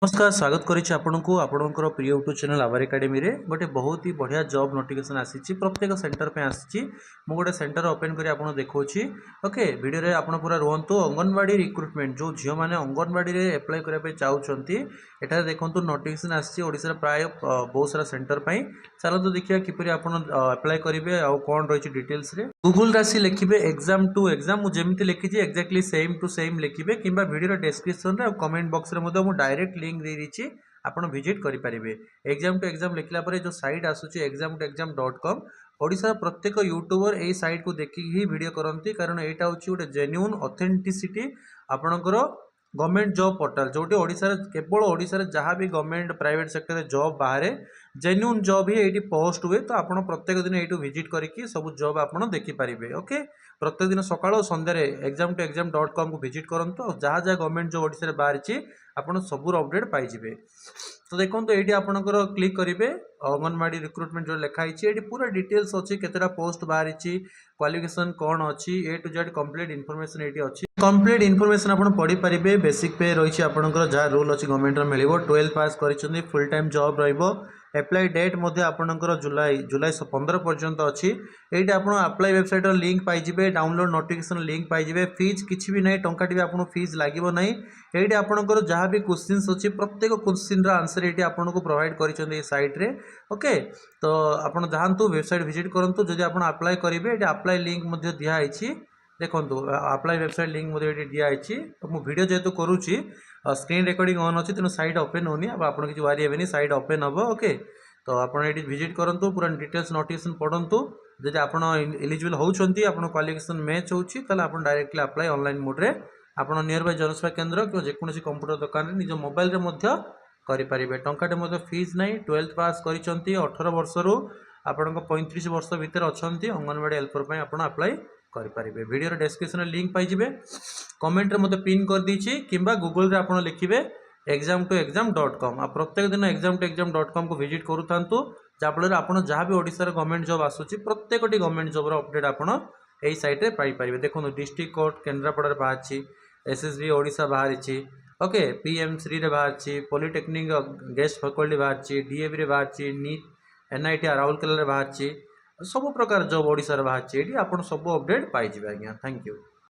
नमस्कार स्वागत करिछि आपनको आपणकर प्रिय यूट्यूब चैनल आवर एकेडमी रे गोटे बहुत ही बढ़िया जॉब नोटिफिकेशन आसीछि प्रत्येक सेंटर पे आसीछि मु गोटे सेंटर ओपन करी आपन देखौछि ओके वीडियो रे आपन पूरा रहंतु अंगनवाड़ी रिक्रुटमेंट जो झियो माने अंगनवाड़ी रे अप्लाई करिया पे चाहुचंती एटा देखंतु नोटिफिकेशन आसीछि ओडिसा रे प्राय बहुत सारा सेंटर पई चलतो देखिया किपरि आपन अप्लाई करिवे आ कोन रहिछि डिटेल्स रे गूगल रासी लिखिबे एग्जाम टू एग्जाम मु जेमिति लिखिछि एक्जेक्टली सेम टू सेम लिखिबे किबा वीडियो रे डिस्क्रिप्शन रे कमेंट बॉक्स रे मु डायरेक्ट लिंक दे रही आपन विजिट करेंगे एग्जाम टू एग्जाम लिखला पर जो साइट आसूची exam2exam.com ओडिशा प्रत्येक यूट्यूबर यही साइट को देखिक ही वीडियो करती कारण यहाँ हूँ गोटे जेन्युइन ऑथेंटिसिटी आपणकर गवर्नमेंट जॉब पोर्टल जोटी ओडिशा केवल ओडिशा जहाँ भी गवर्नमेंट प्राइवेट सेक्टर जॉब बाहर जेन्युइन जॉब ही ये पोस्ट हुए तो आप प्रत्येक दिन ये विजिट करके सब जॉब आप देखिपारे ओके प्रत्येक दिन सकाळ संध्यारे exam2exam.com को विजिट करंतु जहाँ जहाँ गवर्नमेंट जॉब ओडिशा बाहरी आपन सबूर अपडेट पाइबे। तो देखो ये आपंकर क्लिक करेंगे अंगनवाड़ी रिक्रुटमेंट जो लिखाई ये पूरा डिटेल्स अच्छी केतेटा पोस्ट बाहरी क्वालिफिकेशन कौन अच्छी ए टू जेड कंप्लीट इनफॉरमेशन ये अच्छी कंप्लीट इनफॉरमेशन आप पढ़ी पारे बेसिक पे रही आपंकर जहाँ रूल अच्छी गवर्नमेंट मिल 12 पास कर फुल टाइम जॉब रप्लाई डेट आपंकर जुलाई जुलाई 15 पर्यंत अच्छी ये आप अप्लाई वेबसाइट लिंक पाइबे डाउनलोड नोटिफिकेशन लिंक पाइबे फीज किसी भी नहीं टंका भी आपको फीज लगे ना ये आपंकर जहाँ भी क्वेश्चंस अच्छी प्रत्येक क्वेश्चन आंसर ये आपको प्रोवाइड कर साइट रे ओके तो आप जातु वेबसाइट विजिट करूँ जब आप अप्लाई करेंगे ये अप्लाई लिंक दिखाई देखो अप्लाई वेबसाइट लिंक मुझे दिखाई तो मुझे वीडियो जेहेतु करुच्ची स्क्रीन रिकॉर्डिंग ऑन अच्छी तेणु साइट ओपन होनी आप किसी वारी हे साइट ओपन हम ओके तो आप विजिट करूँ पूरा डिटेल्स नोटिफिकेशन पढ़ु जब आप एलिजिबल होती आप क्वालिफिकेशन मैच होता आप डायरेक्टली अप्लाई ऑनलाइन मोड रे आप नियर बाय जनसेवा केन्द्र कि जेकोसी कंप्यूटर दुकान निज मोबाइल रे करें टंकाटे फीस ना 12th पास कर 18 वर्ष रु आपण 35 वर्ष भितर अच्छा अंगनवाड़ी हेल्पर आप अप्लाई करेंगे वीडियो डिस्क्रिप्शन लिंक पाइबे कमेंट रे मते पिन कर दीची किंबा गूगल रे आपण लिखिबे exam2exam.com आ प्रत्येक दिन exam2exam.com को विजिट करू थांतु जाफल आपन जहाँ भी ओडिसा रे गवर्नमेंट जॉब आसुची प्रत्येक गवर्नमेंट जॉब रो अपडेट आपन एई साइट रे पाई परिबे देखो डिस्ट्रिक्ट कोर्ट केन्द्रापड़ा रे बाहरची एसएसबी ओडिसा बाहरची ओके पीएम3 रे बाहरची पॉलिटेक्निक गेस्ट फैकल्टी बाहरची डीएवी रे बाहरची नीट एनआईटी राउरकेला रे बाहरची सब प्रकार जॉब ओडिसा रे बाहरची एठी आपन सब अपडेट पाई जिवे आज्ञा थैंक यू।